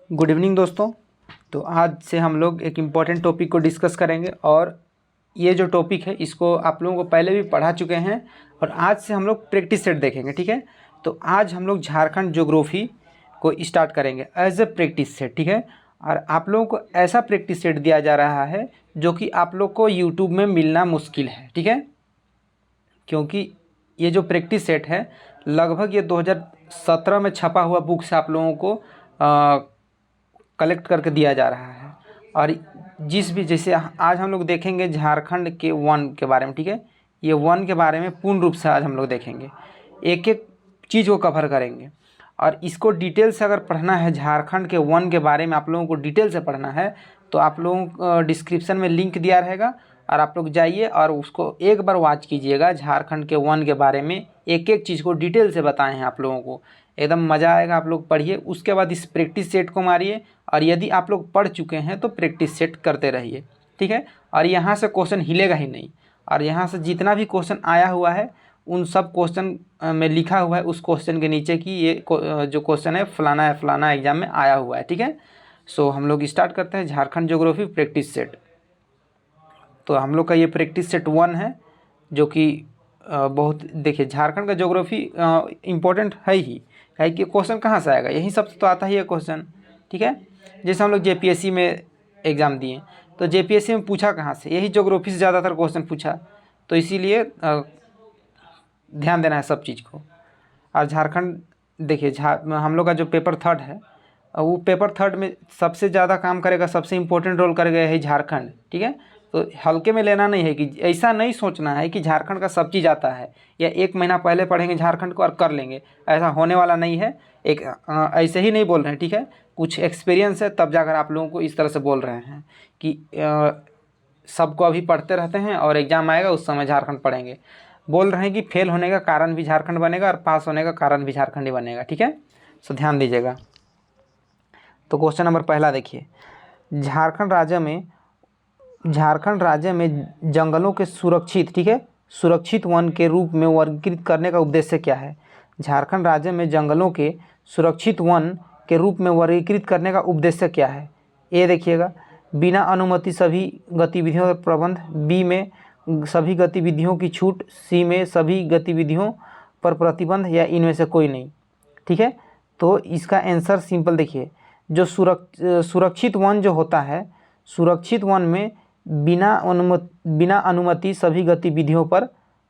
Good evening दोस्तों। तो आज से हम लोग एक इम्पॉर्टेंट टॉपिक को डिस्कस करेंगे और ये जो टॉपिक है इसको आप लोगों को पहले भी पढ़ा चुके हैं और आज से हम लोग प्रैक्टिस सेट देखेंगे। ठीक है, तो आज हम लोग झारखंड ज्योग्राफी को स्टार्ट करेंगे एज ए प्रैक्टिस सेट। ठीक है, और आप लोगों को ऐसा प्रैक्टिस सेट दिया जा रहा है जो कि आप लोग को यूट्यूब में मिलना मुश्किल है। ठीक है, क्योंकि ये जो प्रैक्टिस सेट है लगभग ये 2017 में छपा हुआ बुक से आप लोगों को कलेक्ट करके दिया जा रहा है। और जिस भी जैसे आज हम लोग देखेंगे झारखंड के वन के बारे में। ठीक है, ये वन के बारे में पूर्ण रूप से आज हम लोग देखेंगे, एक एक चीज़ को कवर करेंगे और इसको डिटेल से अगर पढ़ना है, झारखंड के वन के बारे में आप लोगों को डिटेल से पढ़ना है तो आप लोगों को डिस्क्रिप्शन में लिंक दिया रहेगा और आप लोग जाइए और उसको एक बार वॉच कीजिएगा। झारखंड के वन के बारे में एक एक चीज़ को डिटेल से बताए हैं आप लोगों को, एकदम मज़ा आएगा। आप लोग पढ़िए, उसके बाद इस प्रैक्टिस सेट को मारिए और यदि आप लोग पढ़ चुके हैं तो प्रैक्टिस सेट करते रहिए। ठीक है, और यहाँ से क्वेश्चन हिलेगा ही नहीं और यहाँ से जितना भी क्वेश्चन आया हुआ है उन सब क्वेश्चन में लिखा हुआ है उस क्वेश्चन के नीचे कि ये जो क्वेश्चन है फलाना एग्जाम में आया हुआ है। ठीक है, सो हम लोग स्टार्ट करते हैं झारखंड ज्योग्राफी प्रैक्टिस सेट। तो हम लोग का ये प्रैक्टिस सेट 1 है जो कि बहुत देखिए झारखंड का ज्योग्राफी इम्पोर्टेंट है ही, है कि क्वेश्चन कहाँ से आएगा, यही सब तो आता ही है क्वेश्चन। ठीक है, जैसे हम लोग जेपीएससी में एग्ज़ाम दिए तो जेपीएससी में पूछा कहाँ से, यही ज्योग्राफी से ज़्यादातर क्वेश्चन पूछा, तो इसीलिए ध्यान देना है सब चीज़ को। और झारखंड देखिए हम लोग का जो पेपर 3 है वो पेपर 3 में सबसे ज़्यादा काम करेगा, सबसे इम्पोर्टेंट रोल करेगा यही झारखंड। ठीक है, तो हल्के में लेना नहीं है कि ऐसा नहीं सोचना है कि झारखंड का सब चीज़ आता है या एक महीना पहले पढ़ेंगे झारखंड को और कर लेंगे, ऐसा होने वाला नहीं है। एक ऐसे ही नहीं बोल रहे हैं। ठीक है, कुछ एक्सपीरियंस है तब जाकर आप लोगों को इस तरह से बोल रहे हैं कि सबको अभी पढ़ते रहते हैं और एग्ज़ाम आएगा उस समय झारखंड पढ़ेंगे। बोल रहे हैं कि फेल होने का कारण भी झारखंड बनेगा और पास होने का कारण भी झारखंड ही बनेगा। ठीक है, सो ध्यान दीजिएगा। तो क्वेश्चन नंबर पहला देखिए, झारखंड राज्य में जंगलों के सुरक्षित, ठीक है, सुरक्षित वन के रूप में वर्गीकृत करने का उद्देश्य क्या है। झारखंड राज्य में जंगलों के सुरक्षित वन के रूप में वर्गीकृत करने का उद्देश्य क्या है। ए देखिएगा, बिना अनुमति सभी गतिविधियों पर प्रबंध, बी में सभी गतिविधियों की छूट, सी में सभी गतिविधियों पर प्रतिबंध या इनमें से कोई नहीं। ठीक है, तो इसका आंसर सिंपल देखिए, जो सुरक्षित वन जो होता है, सुरक्षित वन में बिना अनुमति सभी गतिविधियों पर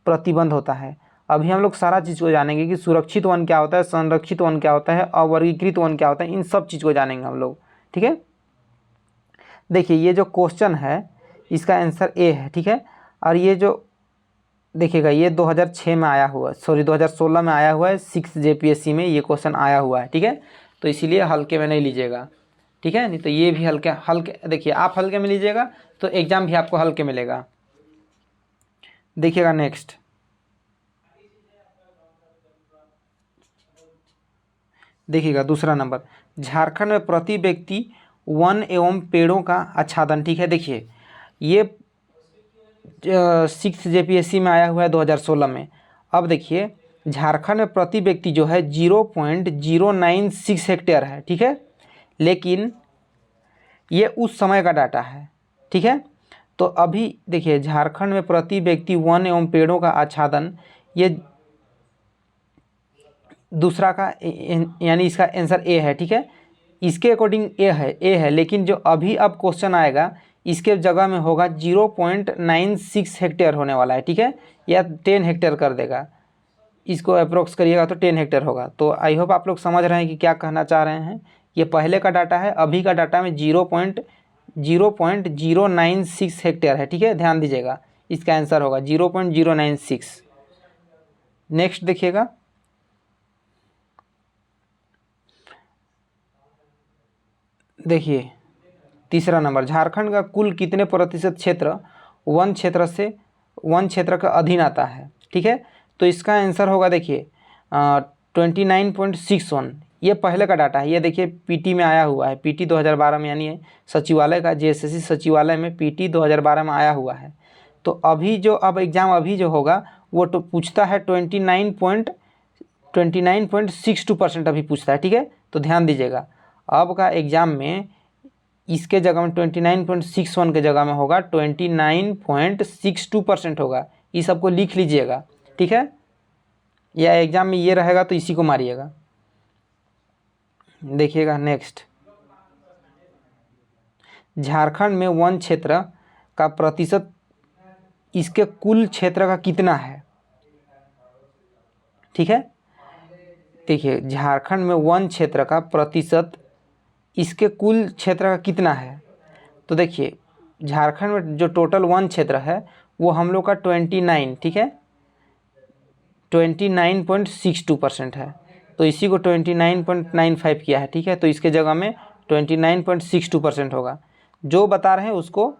प्रतिबंध होता है। अभी हम लोग सारा चीज़ को जानेंगे कि सुरक्षित वन क्या होता है, संरक्षित वन क्या होता है, अवर्गीकृत वन क्या होता है, इन सब चीज़ को जानेंगे हम लोग। ठीक है, देखिए ये जो क्वेश्चन है इसका आंसर ए है। ठीक है, और ये जो देखिएगा ये 2006 में आया हुआ, 2016 में आया हुआ है, 6 जेपीएससी में ये क्वेश्चन आया हुआ है। ठीक है, तो इसीलिए हल्के में नहीं लीजिएगा। ठीक है, नहीं तो ये भी हल्के देखिए, आप हल्के में लीजिएगा तो एग्ज़ाम भी आपको हल्के मिलेगा। देखिएगा नेक्स्ट, देखिएगा दूसरा नंबर, झारखंड में प्रति व्यक्ति वन एवं पेड़ों का आच्छादन। ठीक है, देखिए ये 6 जेपीएससी में आया हुआ है 2016 में। अब देखिए झारखंड में प्रति व्यक्ति जो है 0.096 हेक्टेयर है। ठीक है, लेकिन ये उस समय का डाटा है। ठीक है, तो अभी देखिए झारखंड में प्रति व्यक्ति वन एवं पेड़ों का आच्छादन, ये दूसरा का यानी इसका आंसर ए है। ठीक है, इसके अकॉर्डिंग ए है, लेकिन जो अभी अब क्वेश्चन आएगा इसके जगह में होगा 0.96 हेक्टेयर होने वाला है। ठीक है, या 10 हेक्टेयर कर देगा, इसको अप्रोक्स करिएगा तो 10 हेक्टेयर होगा। तो आई होप आप लोग समझ रहे हैं कि क्या कहना चाह रहे हैं। ये पहले का डाटा है, अभी का डाटा में 0.096 हेक्टेयर है। ठीक है, ध्यान दीजिएगा, इसका आंसर होगा 0.096। नेक्स्ट देखिएगा, देखिए तीसरा नंबर, झारखंड का कुल कितने प्रतिशत क्षेत्र वन क्षेत्र का अधीन आता है। ठीक है, तो इसका आंसर होगा देखिए 29.61। ये पहले का डाटा है, ये देखिए पीटी में आया हुआ है, पीटी 2012 में, यानी सचिवालय का जेएसएससी सचिवालय में पीटी 2012 में आया हुआ है। तो अभी जो अब एग्ज़ाम अभी जो होगा वो तो पूछता है 29.62% अभी पूछता है। ठीक है, तो ध्यान दीजिएगा। अब का एग्ज़ाम में इसके जगह में 29.61 के जगह में होगा 29.62% होगा। ये सबको लिख लीजिएगा, ठीक है। या एग्ज़ाम में ये रहेगा तो इसी को मारिएगा। देखिएगा नेक्स्ट, झारखंड में वन क्षेत्र का प्रतिशत इसके कुल क्षेत्र का कितना है, ठीक है। देखिए झारखंड में वन क्षेत्र का प्रतिशत इसके कुल क्षेत्र का कितना है। तो देखिए झारखंड में जो टोटल वन क्षेत्र है वो हम लोग का 29, ठीक है, 29.62% है। तो इसी को 29.95 किया है, ठीक है। तो इसके जगह में 29.62% होगा। जो बता रहे हैं उसको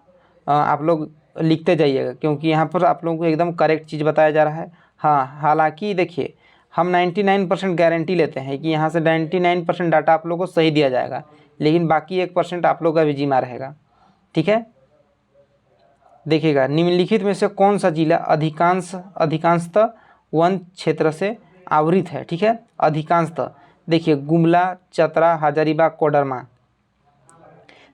आप लोग लिखते जाइएगा, क्योंकि यहाँ पर आप लोगों को एकदम करेक्ट चीज़ बताया जा रहा है। हाँ, हालांकि देखिए हम 99% गारंटी लेते हैं कि यहाँ से 99% डाटा आप लोगों को सही दिया जाएगा, लेकिन बाकी 1% आप लोग का भी जिम्मा रहेगा, ठीक है। देखिएगा निम्नलिखित में से कौन सा जिला अधिकांशतः वन क्षेत्र से आवृत है, ठीक है। अधिकांशतः देखिए गुमला, चतरा, हजारीबाग, कोडरमा।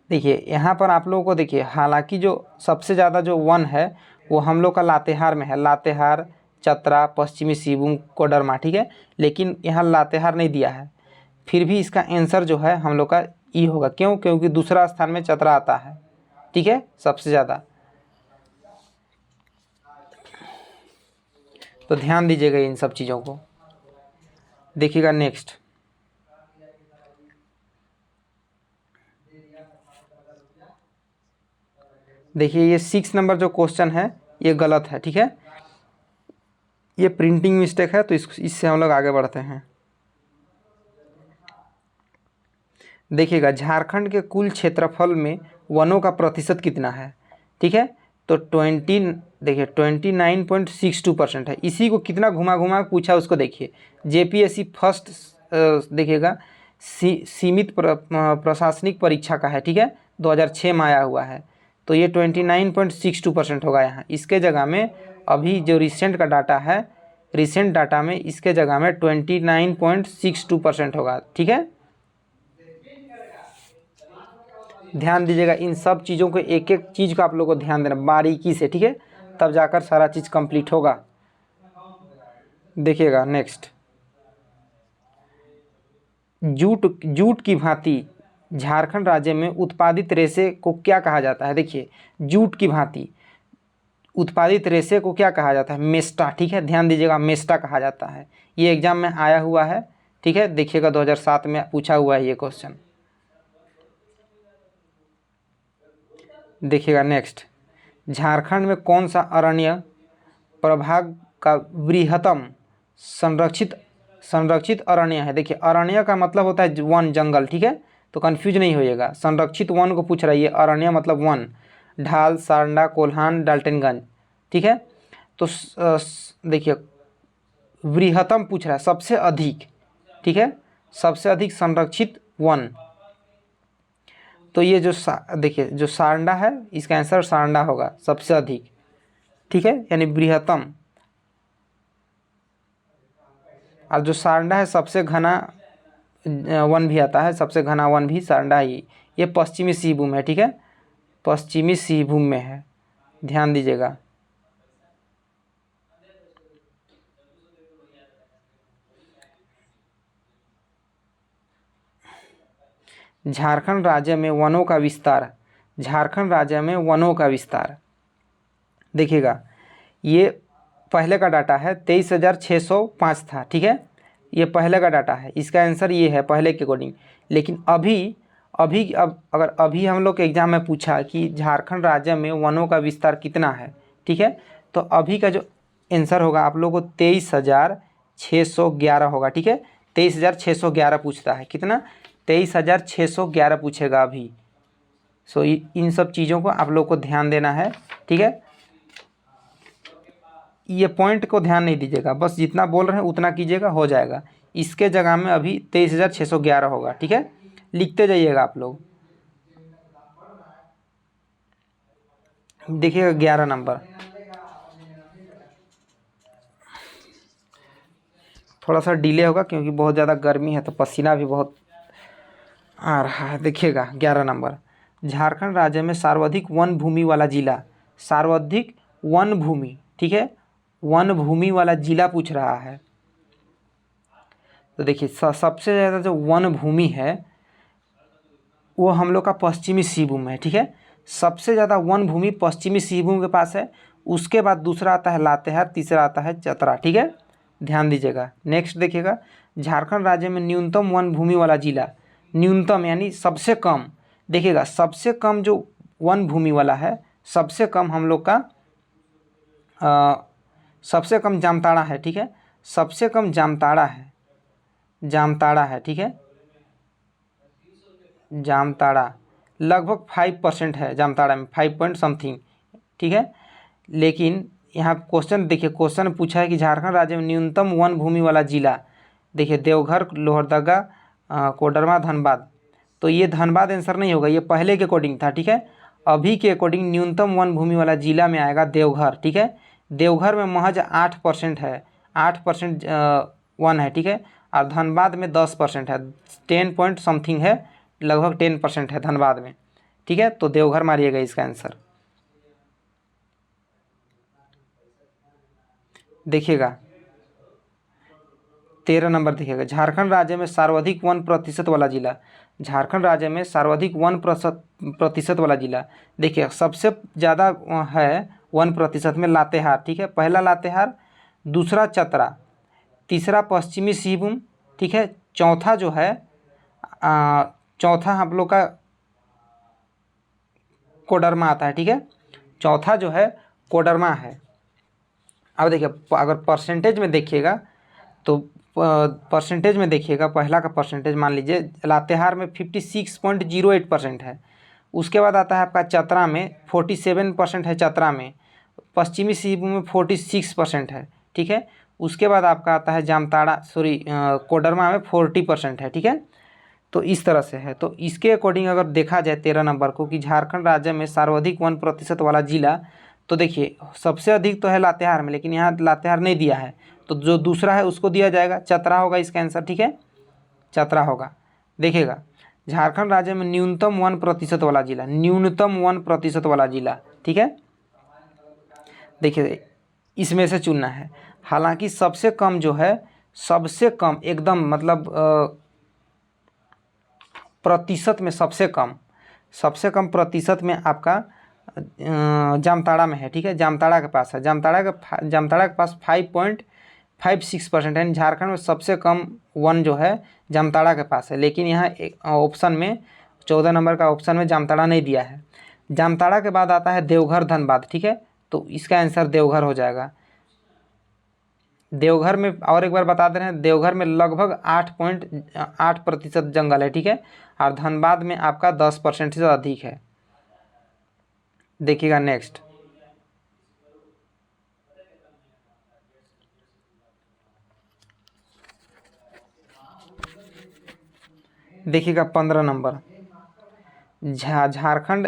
देखिए यहाँ पर आप लोगों को देखिए, हालांकि जो सबसे ज़्यादा जो वन है वो हम लोग का लातेहार में है। लातेहार, चतरा, पश्चिमी सिंहभूम, कोडरमा, ठीक है। लेकिन यहाँ लातेहार नहीं दिया है, फिर भी इसका आंसर जो है हम लोग का ई होगा। क्यों? क्योंकि दूसरा स्थान में चतरा आता है, ठीक है, सबसे ज़्यादा। तो ध्यान दीजिएगा इन सब चीज़ों को। देखिएगा नेक्स्ट, देखिए ये 6 नंबर जो क्वेश्चन है ये गलत है, ठीक है। ये प्रिंटिंग मिस्टेक है, तो इससे हम लोग आगे बढ़ते हैं। देखिएगा झारखंड के कुल क्षेत्रफल में वनों का प्रतिशत कितना है, ठीक है। तो 29.62% है। इसी को कितना घुमा घुमा पूछा उसको देखिए। जेपीएससी फर्स्ट देखिएगा सीमित प्रशासनिक परीक्षा का है, ठीक है, 2006 में आया हुआ है। तो ये 29.62% होगा यहाँ। इसके जगह में अभी जो रिसेंट का डाटा है, रिसेंट डाटा में इसके जगह में 29.62% होगा, ठीक है। ध्यान दीजिएगा इन सब चीज़ों को, एक एक चीज़ का आप लोगों को ध्यान देना बारीकी से, ठीक है, तब जाकर सारा चीज़ कंप्लीट होगा। देखिएगा नेक्स्ट, जूट की भांति झारखंड राज्य में उत्पादित रेशे को क्या कहा जाता है। देखिए जूट की भांति उत्पादित रेशे को क्या कहा जाता है? मेस्टा, ठीक है, ध्यान दीजिएगा, मेस्टा कहा जाता है। ये एग्जाम में आया हुआ है, ठीक है, देखिएगा 2007 में पूछा हुआ है ये क्वेश्चन। देखिएगा नेक्स्ट, झारखंड में कौन सा अरण्य प्रभाग का वृहत्तम संरक्षित अरण्य है। देखिए अरण्य का मतलब होता है वन, जंगल, ठीक है, तो कन्फ्यूज नहीं होइएगा। संरक्षित वन को पूछ रहा है, ये अरण्य मतलब वन। ढाल, सारंडा, कोल्हान, डाल्टनगंज, ठीक है। तो देखिए वृहत्तम पूछ रहा है, सबसे अधिक, ठीक है, सबसे अधिक संरक्षित वन। तो ये जो देखिए जो सारंडा है, इसका आंसर सारंडा होगा, सबसे अधिक, ठीक है, यानी वृहत्तम। और जो सारंडा है सबसे घना वन भी आता है, सबसे घना वन भी सारंडा ही। ये पश्चिमी सिंहभूम है, ठीक है, पश्चिमी सिंहभूम में है, ध्यान दीजिएगा। झारखंड राज्य में वनों का विस्तार, झारखंड राज्य में वनों का विस्तार देखिएगा, ये पहले का डाटा है 23,605 था, ठीक है, ये पहले का डाटा है, इसका आंसर ये है पहले के अकॉर्डिंग। लेकिन अभी अब अगर अभी हम लोग के एग्जाम में पूछा कि झारखंड राज्य में वनों का विस्तार कितना है, ठीक है, तो अभी का जो आंसर होगा आप लोगों को 23,611 होगा, ठीक है, 23,611 पूछता है, कितना? 23,611 पूछेगा अभी। सो इन सब चीज़ों को आप लोग को ध्यान देना है, ठीक है। ये पॉइंट को ध्यान नहीं दीजिएगा, बस जितना बोल रहे हैं उतना कीजिएगा, हो जाएगा। इसके जगह में अभी 23,611 होगा, ठीक है, लिखते जाइएगा आप लोग। देखिएगा 11 नंबर, थोड़ा सा डिले होगा क्योंकि बहुत ज़्यादा गर्मी है, तो पसीना भी बहुत आ रहा है, देखिएगा 11 नंबर, झारखंड राज्य में सर्वाधिक वन भूमि वाला जिला, सर्वाधिक वन भूमि, ठीक है, वन भूमि वाला जिला पूछ रहा है। तो देखिए सबसे ज़्यादा जो वन भूमि है वो हम लोग का पश्चिमी सिंहभूम है, ठीक है, सबसे ज़्यादा वन भूमि पश्चिमी सिंहभूम के पास है। उसके बाद दूसरा आता है लातेहार, तीसरा आता है चतरा, ठीक है, ध्यान दीजिएगा। नेक्स्ट देखिएगा, झारखंड राज्य में न्यूनतम वन भूमि वाला जिला, न्यूनतम यानी सबसे कम, देखिएगा सबसे कम जो वन भूमि वाला है, सबसे कम हम लोग का सबसे कम जामताड़ा है, ठीक है, सबसे कम जामताड़ा है, जामताड़ा है, ठीक है, जामताड़ा लगभग 5% है, जामताड़ा में 5 पॉइंट समथिंग, ठीक है। लेकिन यहाँ क्वेश्चन देखिए, क्वेश्चन पूछा है कि झारखंड राज्य में न्यूनतम वन भूमि वाला जिला, देखिए देवघर, लोहरदगा, कोडरमा, धनबाद। तो ये धनबाद आंसर नहीं होगा, ये पहले के अकॉर्डिंग था, ठीक है। अभी के अकॉर्डिंग न्यूनतम वन भूमि वाला जिला में आएगा देवघर, ठीक है। देवघर में महज 8% है, 8% वन है, ठीक है। और धनबाद में 10% है, 10 पॉइंट समथिंग है, लगभग 10% है धनबाद में, ठीक है। तो देवघर मारिएगा इसका आंसर। देखिएगा 13 नंबर देखिएगा, झारखंड राज्य में सर्वाधिक वन प्रतिशत वाला जिला, झारखंड राज्य में सर्वाधिक वन प्रतिशत वाला जिला, देखिए सबसे ज़्यादा है 1% में लातेहार, ठीक है, पहला लातेहार, दूसरा चतरा, तीसरा पश्चिमी सिंहभूम, ठीक है, चौथा जो है चौथा हम लोग का कोडरमा आता है, ठीक है, चौथा जो है कोडरमा है। अब देखिए अगर परसेंटेज में देखिएगा तो परसेंटेज में देखिएगा, पहला का परसेंटेज मान लीजिए लातेहार में 56.08% है। उसके बाद आता है आपका चतरा में 47% है, चतरा में, पश्चिमी सिंहभूम में 46% है, ठीक है। उसके बाद आपका आता है जामताड़ा, कोडरमा में 40% है, ठीक है। तो इस तरह से है। तो इसके अकॉर्डिंग अगर देखा जाए 13 नंबर को कि झारखंड राज्य में सर्वाधिक 1% वाला जिला, तो देखिए सबसे अधिक तो है लातेहार में, लेकिन यहाँ लातेहार नहीं दिया है, तो जो दूसरा है उसको दिया जाएगा, चतरा होगा इसका आंसर, ठीक है, चतरा होगा। देखिएगा झारखंड राज्य में न्यूनतम 1% वाला जिला, न्यूनतम 1% वाला जिला, ठीक है। देखिए इसमें से चुनना है, हालांकि सबसे कम जो है, सबसे कम एकदम मतलब प्रतिशत में सबसे कम प्रतिशत में आपका जामताड़ा में है, ठीक है, जामताड़ा के पास है, जामताड़ा के पास 5.56% है। झारखंड में सबसे कम वन जो है जामताड़ा के पास है, लेकिन यहाँ एक ऑप्शन में 14 नंबर का ऑप्शन में जामताड़ा नहीं दिया है। जामताड़ा के बाद आता है देवघर, धनबाद, ठीक है, तो इसका आंसर देवघर हो जाएगा। देवघर में और एक बार बता दे रहे हैं, देवघर में लगभग 8.8% जंगल है, ठीक है, और धनबाद में आपका 10% से अधिक है। देखिएगा नेक्स्ट, देखिएगा 15 नंबर, झारखंड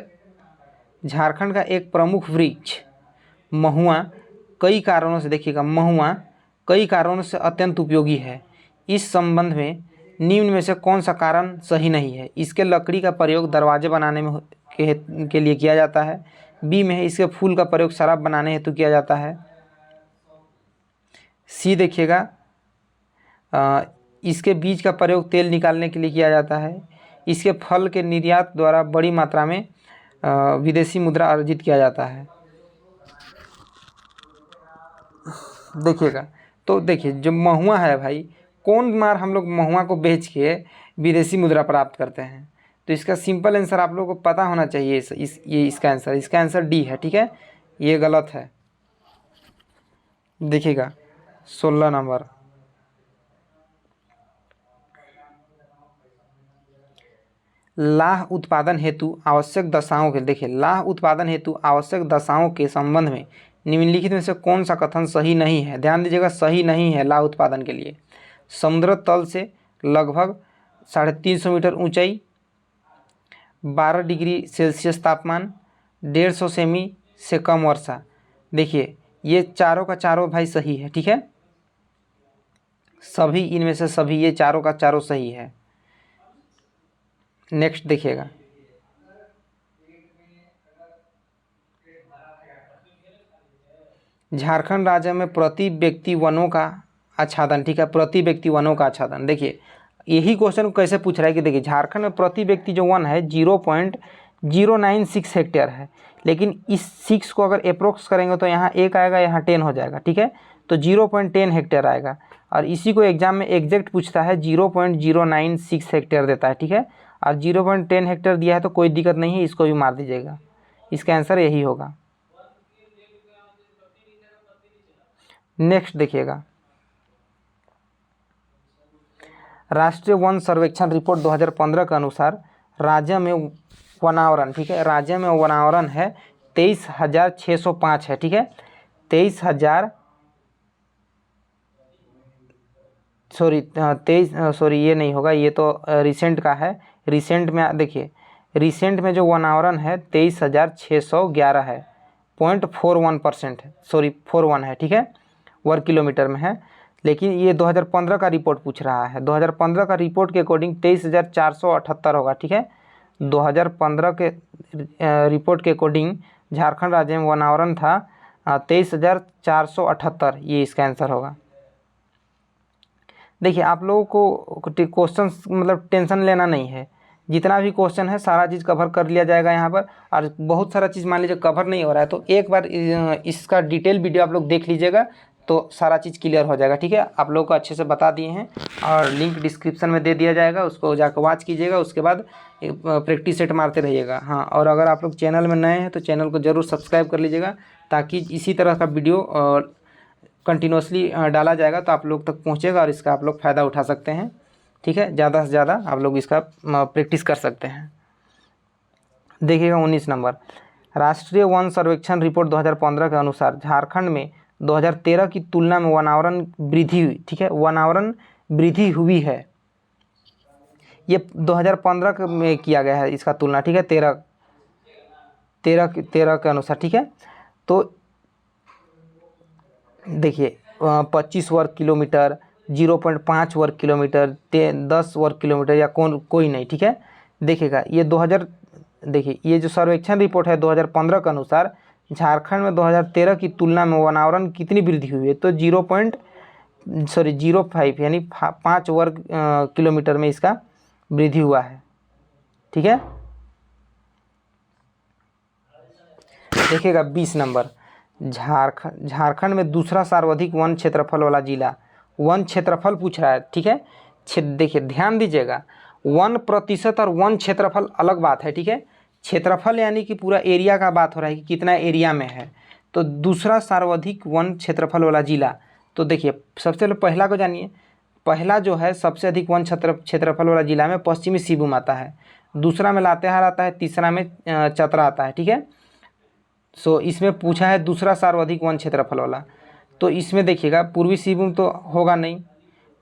का एक प्रमुख वृक्ष महुआ कई कारणों से, देखिएगा महुआ कई कारणों से अत्यंत उपयोगी है। इस संबंध में निम्न में से कौन सा कारण सही नहीं है? इसके लकड़ी का प्रयोग दरवाजे बनाने में के लिए किया जाता है। बी में है इसके फूल का प्रयोग शराब बनाने हेतु किया जाता है। सी देखिएगा इसके बीज का प्रयोग तेल निकालने के लिए किया जाता है। इसके फल के निर्यात द्वारा बड़ी मात्रा में विदेशी मुद्रा अर्जित किया जाता है। देखिएगा तो देखिए जो महुआ है भाई, कौन बार हम लोग महुआ को बेच के विदेशी मुद्रा प्राप्त करते हैं? तो इसका सिंपल आंसर आप लोगों को पता होना चाहिए। इसका आंसर डी है, ठीक है, ये गलत है। देखिएगा 16 नंबर, लाह उत्पादन हेतु आवश्यक दशाओं के, देखिए लाह उत्पादन हेतु आवश्यक दशाओं के संबंध में निम्नलिखित में से कौन सा कथन सही नहीं है? ध्यान दीजिएगा, सही नहीं है लाह उत्पादन के लिए। समुद्र तल से लगभग 350 मीटर ऊंचाई, 12 डिग्री सेल्सियस तापमान, 150 सेमी से कम वर्षा। देखिए ये चारों का चारों भाई सही है, ठीक है, सभी इनमें से सभी ये चारों का चारों सही है। नेक्स्ट देखिएगा, झारखंड राज्य में प्रति व्यक्ति वनों का आच्छादन, ठीक है, प्रति व्यक्ति वनों का आच्छादन। देखिए यही क्वेश्चन कैसे पूछ रहा है कि देखिए झारखंड में प्रति व्यक्ति जो वन है 0.096 हेक्टेयर है, लेकिन इस 6 को अगर अप्रोक्स करेंगे तो यहाँ 1 आएगा, यहाँ 10 हो जाएगा, ठीक है, तो 0.10 हेक्टेयर आएगा। और इसी को एग्जाम में एग्जैक्ट पूछता है 0.096 हेक्टेयर देता है, ठीक है, और 0.10 हेक्टेयर दिया है तो कोई दिक्कत नहीं है, इसको भी मार दीजिएगा, इसका आंसर यही होगा। नेक्स्ट देखिएगा, राष्ट्रीय वन सर्वेक्षण रिपोर्ट 2015 के अनुसार राज्य में वनावरण, ठीक है, राज्य में वनावरण है 23,605 है, ठीक है, 23,000 सॉरी ये नहीं होगा, ये तो रिसेंट का है। रिसेंट में देखिए, रिसेंट में जो वनावरण है 23,611 है, 0.41% है, सॉरी 41 है, ठीक है, वर्ग किलोमीटर में है। लेकिन ये 2015 का रिपोर्ट पूछ रहा है, 2015 का रिपोर्ट के अकॉर्डिंग 23,478 होगा, ठीक है, 2015 के रिपोर्ट के अकॉर्डिंग झारखंड राज्य में वनावरण था 23,478, ये इसका आंसर होगा। देखिए आप लोगों को क्वेश्चन मतलब टेंशन लेना नहीं है, जितना भी क्वेश्चन है सारा चीज़ कवर कर लिया जाएगा यहाँ पर। और बहुत सारा चीज़ मान लीजिए कवर नहीं हो रहा है तो एक बार इसका डिटेल वीडियो आप लोग देख लीजिएगा तो सारा चीज़ क्लियर हो जाएगा, ठीक है। आप लोगों को अच्छे से बता दिए हैं और लिंक डिस्क्रिप्शन में दे दिया जाएगा, उसको जाकर वॉच कीजिएगा, उसके बाद प्रैक्टिस सेट मारते रहिएगा। हाँ, और अगर आप लोग चैनल में नए हैं तो चैनल को ज़रूर सब्सक्राइब कर लीजिएगा, ताकि इसी तरह का वीडियो कंटिन्यूसली डाला जाएगा तो आप लोग तक पहुँचेगा और इसका आप लोग फ़ायदा उठा सकते हैं, ठीक है। ज़्यादा से ज़्यादा आप लोग इसका प्रैक्टिस कर सकते हैं। देखिएगा 19 नंबर, राष्ट्रीय वन सर्वेक्षण रिपोर्ट 2015 के अनुसार झारखंड में 2013 की तुलना में वनावरण वृद्धि हुई, ठीक है, वनावरण वृद्धि हुई है। ये 2015 में किया गया है इसका तुलना, ठीक है, 13 के अनुसार, ठीक है। तो देखिए 25 वर्ग किलोमीटर, 0.5 वर्ग किलोमीटर, 10 वर्ग किलोमीटर या कोई नहीं, ठीक है। देखिएगा ये देखिए ये जो सर्वेक्षण रिपोर्ट है 2015 के अनुसार झारखंड में 2013 की तुलना में वनावरण कितनी वृद्धि हुई है, तो 0.05 यानी 5 वर्ग किलोमीटर में इसका वृद्धि हुआ है, ठीक है। देखिएगा 20 नंबर, झारखंड में दूसरा सर्वाधिक वन क्षेत्रफल वाला जिला, वन क्षेत्रफल पूछ रहा है, ठीक है। देखिए ध्यान दीजिएगा, 1% और वन क्षेत्रफल अलग बात है, ठीक है। क्षेत्रफल यानी कि पूरा एरिया का बात हो रहा है कि कितना एरिया में है। तो दूसरा सर्वाधिक वन क्षेत्रफल वाला जिला, तो देखिए सबसे पहला को जानिए, पहला जो है सबसे अधिक वन क्षेत्रफल वाला जिला में पश्चिमी सिंहभूम आता है, दूसरा में लातेहार आता है, तीसरा में चतरा आता है, ठीक है। सो इसमें पूछा है दूसरा सर्वाधिक वन क्षेत्रफल वाला, तो इसमें देखिएगा पूर्वी सिंहभूम तो होगा नहीं,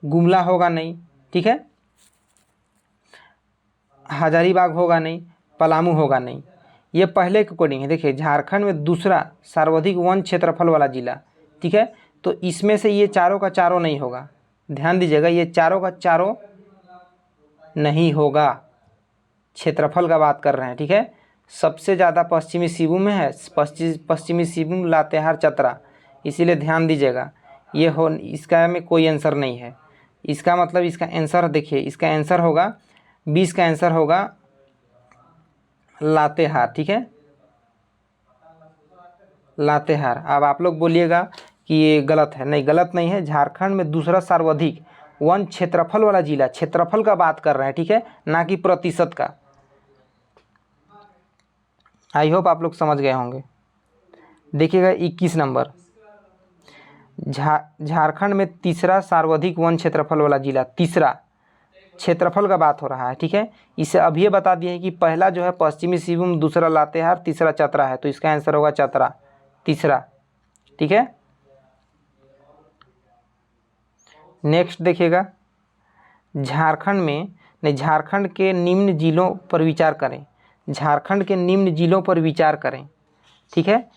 गुमला होगा नहीं, ठीक है, हजारीबाग होगा नहीं, पलामू होगा नहीं, ये पहले के अकॉर्डिंग है। देखिए झारखंड में दूसरा सर्वाधिक वन क्षेत्रफल वाला जिला, ठीक है, तो इसमें से ये चारों का चारों नहीं होगा, ध्यान दीजिएगा, ये चारों का चारों नहीं होगा, क्षेत्रफल का बात कर रहे हैं, ठीक है। सबसे ज़्यादा पश्चिमी सिंहभूम में है, पश्चिमी सिंहभूम, लातेहार, चतरा, इसीलिए ध्यान दीजिएगा, ये हो इसका में कोई आंसर नहीं है। इसका मतलब इसका आंसर देखिए, इसका आंसर होगा 20 का आंसर होगा लातेहार, ठीक है, लातेहार। अब आप लोग बोलिएगा कि ये गलत है, नहीं गलत नहीं है, झारखंड में दूसरा सर्वाधिक वन क्षेत्रफल वाला जिला, क्षेत्रफल का बात कर रहे हैं, ठीक है, ना कि प्रतिशत का। आई होप आप लोग समझ गए होंगे। देखिएगा 21 नंबर, झारखंड में तीसरा सर्वाधिक वन क्षेत्रफल वाला जिला, तीसरा क्षेत्रफल का बात हो रहा है, ठीक है। इसे अभी बता दिए कि पहला जो है पश्चिमी सिंहभूम, दूसरा लातेहार, तीसरा चतरा है, तो इसका आंसर होगा चतरा, तीसरा, ठीक है। नेक्स्ट देखिएगा, झारखंड के निम्न जिलों पर विचार करें, झारखंड के निम्न जिलों पर विचार करें, ठीक है।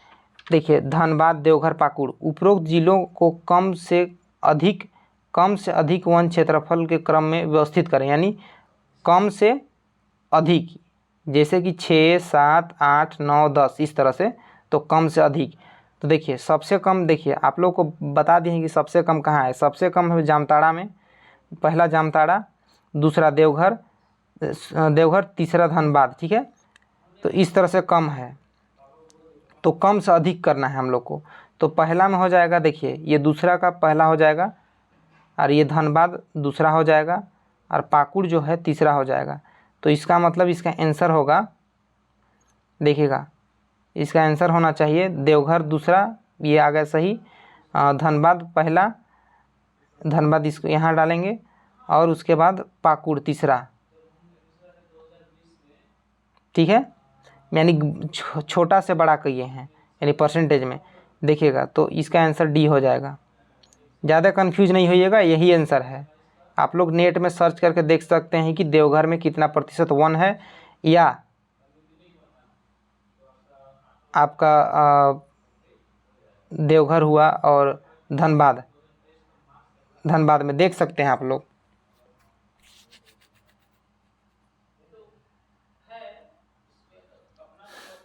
देखिए धनबाद, देवघर, पाकुड़, उपरोक्त जिलों को कम से अधिक वन क्षेत्रफल के क्रम में व्यवस्थित करें, यानी कम से अधिक, जैसे कि 6, 7, 8, 9, 10 इस तरह से, तो कम से अधिक। तो देखिए सबसे कम, देखिए आप लोग को बता दिए हैं कि सबसे कम कहाँ है। सबसे कम है जामताड़ा में, पहला जामताड़ा, दूसरा देवघर, तीसरा धनबाद, ठीक है। तो इस तरह से कम है, तो कम से अधिक करना है हम लोग को। तो पहला में हो जाएगा, देखिए ये दूसरा का पहला हो जाएगा, और ये धनबाद दूसरा हो जाएगा, और पाकुड़ जो है तीसरा हो जाएगा। तो इसका मतलब इसका आंसर होगा, देखिएगा इसका आंसर होना चाहिए देवघर दूसरा, ये आ गया सही, धनबाद पहला, धनबाद इसको यहाँ डालेंगे, और उसके बाद पाकुड़ तीसरा, ठीक है। यानी छोटा से बड़ा किए हैं, यानी परसेंटेज में देखिएगा, तो इसका आंसर डी हो जाएगा। ज़्यादा कंफ्यूज नहीं होइएगा, यही आंसर है। आप लोग नेट में सर्च करके देख सकते हैं कि देवघर में कितना प्रतिशत 1 है, या आपका देवघर हुआ और धनबाद, धनबाद में देख सकते हैं आप लोग।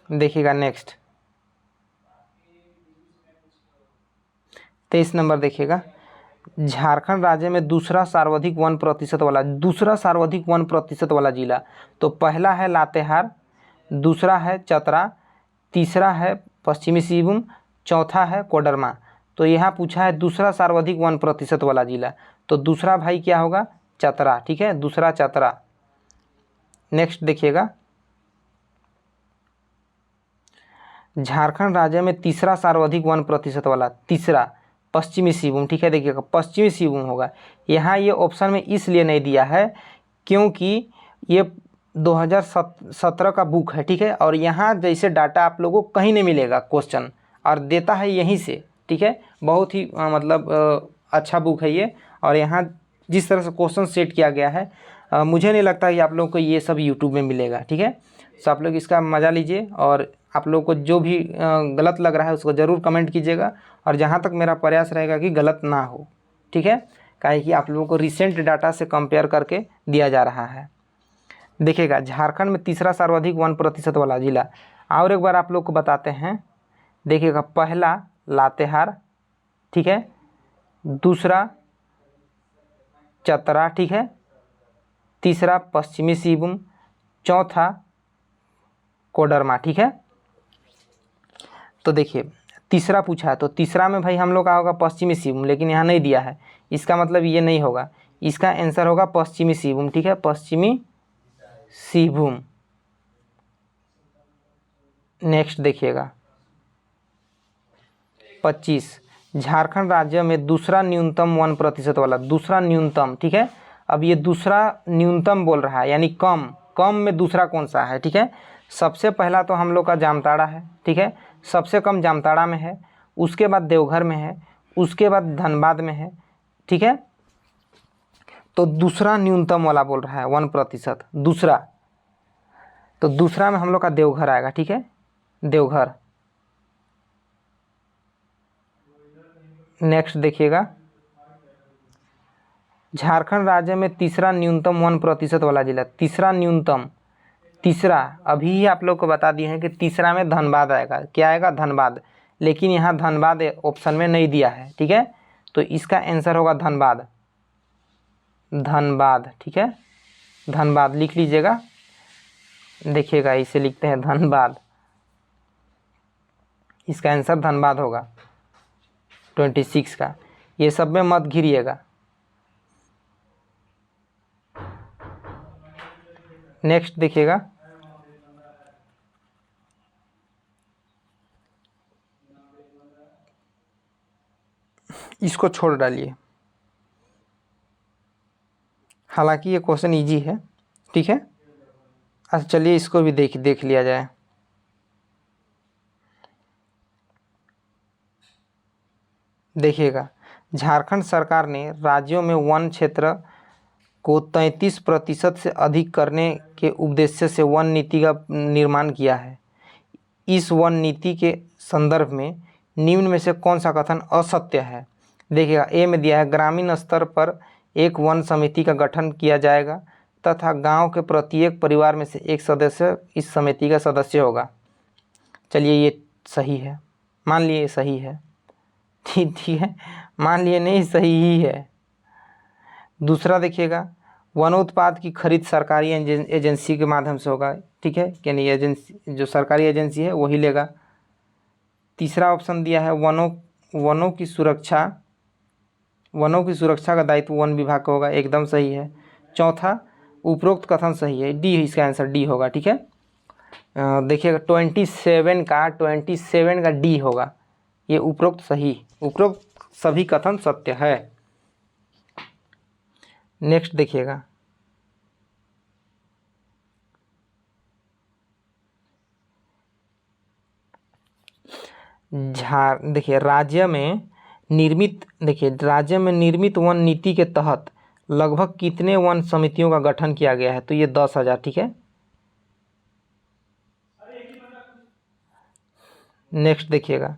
देखिएगा नेक्स्ट 23 नंबर देखिएगा, झारखंड राज्य में दूसरा सर्वाधिक 1% वाला, दूसरा सर्वाधिक 1% वाला जिला। तो पहला है लातेहार, दूसरा है चतरा, तीसरा है पश्चिमी सिंहभूम, चौथा है कोडरमा। तो यहाँ पूछा है दूसरा सर्वाधिक 1% वाला जिला, तो दूसरा भाई क्या होगा, चतरा, ठीक है, दूसरा चतरा। नेक्स्ट देखिएगा, झारखंड राज्य में तीसरा सर्वाधिक 1% वाला, तीसरा पश्चिमी सिंहभूम, ठीक है। देखिएगा पश्चिमी सिंहभूम होगा। यहाँ ये ऑप्शन में इसलिए नहीं दिया है क्योंकि ये 2017 का बुक है, ठीक है, और यहाँ जैसे डाटा आप लोगों को कहीं नहीं मिलेगा क्वेश्चन, और देता है यहीं से, ठीक है। बहुत ही मतलब अच्छा बुक है ये, और यहाँ जिस तरह से क्वेश्चन सेट किया गया है, मुझे नहीं लगता कि आप लोगों को ये सब यूट्यूब में मिलेगा, ठीक है। तो आप लोग इसका मज़ा लीजिए, और आप लोग को जो भी गलत लग रहा है उसको ज़रूर कमेंट कीजिएगा, और जहाँ तक मेरा प्रयास रहेगा कि गलत ना हो, ठीक है। काहे कि आप लोगों को रिसेंट डाटा से कंपेयर करके दिया जा रहा है। देखिएगा झारखंड में तीसरा सर्वाधिक 1% वाला जिला, और एक बार आप लोग को बताते हैं। देखिएगा पहला लातेहार, ठीक है, दूसरा चतरा, ठीक है, तीसरा पश्चिमी सिंहभूम, चौथा कोडरमा, ठीक है। तो देखिए तीसरा पूछा है, तो तीसरा में भाई हम लोग का होगा पश्चिमी सिंहभूम, लेकिन यहाँ नहीं दिया है, इसका मतलब ये नहीं होगा, इसका आंसर होगा पश्चिमी सिंहभूम, ठीक है, पश्चिमी सिंहभूम। नेक्स्ट देखिएगा 25, झारखंड राज्य में दूसरा न्यूनतम 1% वाला, दूसरा न्यूनतम, ठीक है। अब ये दूसरा न्यूनतम बोल रहा है, यानी कम, कम में दूसरा कौन सा है, ठीक है। सबसे पहला तो हम लोग का जामताड़ा है, ठीक है, सबसे कम जामताड़ा में है, उसके बाद देवघर में है, उसके बाद धनबाद में है, ठीक है। तो दूसरा न्यूनतम वाला बोल रहा है 1%, दूसरा, तो दूसरा में हम लोग का देवघर आएगा, ठीक है, देवघर। नेक्स्ट देखिएगा झारखंड राज्य में तीसरा न्यूनतम 1% वाला जिला, तीसरा न्यूनतम, तीसरा अभी ही आप लोग को बता दिए हैं कि तीसरा में धनबाद आएगा, क्या आएगा, धनबाद, लेकिन यहाँ धनबाद ऑप्शन में नहीं दिया है, ठीक है। तो इसका आंसर होगा धनबाद, धनबाद, ठीक है, धनबाद लिख लीजिएगा। देखिएगा इसे लिखते हैं धनबाद, इसका आंसर धनबाद होगा 26 का, ये सब में मत घिरिएगा। नेक्स्ट देखिएगा इसको छोड़ डालिए, हालांकि ये क्वेश्चन इजी है, ठीक है। अच्छा चलिए इसको भी देख लिया जाए। देखिएगा झारखंड सरकार ने राज्यों में वन क्षेत्र को 33% से अधिक करने के उद्देश्य से वन नीति का निर्माण किया है। इस वन नीति के संदर्भ में निम्न में से कौन सा कथन असत्य है। देखिएगा ए में दिया है ग्रामीण स्तर पर एक वन समिति का गठन किया जाएगा, तथा गांव के प्रत्येक परिवार में से एक सदस्य इस समिति का सदस्य होगा। चलिए ये सही है, मान लिए ये सही है, ठीक है, मान लिए नहीं सही ही है। दूसरा देखिएगा, वनोत्पाद की खरीद सरकारी एजेंसी के माध्यम से होगा, ठीक है, यानी एजेंसी जो सरकारी एजेंसी है वही लेगा। तीसरा ऑप्शन दिया है वनों की सुरक्षा का दायित्व वन विभाग का होगा, एकदम सही है। चौथा, उपरोक्त कथन सही है, डी इसका आंसर डी होगा, ठीक है। देखिएगा 27 का डी होगा, ये उपरोक्त सभी कथन सत्य है। नेक्स्ट देखिएगा, देखिए राज्य में निर्मित वन नीति के तहत लगभग कितने वन समितियों का गठन किया गया है, तो ये 10,000, ठीक है। नेक्स्ट देखिएगा,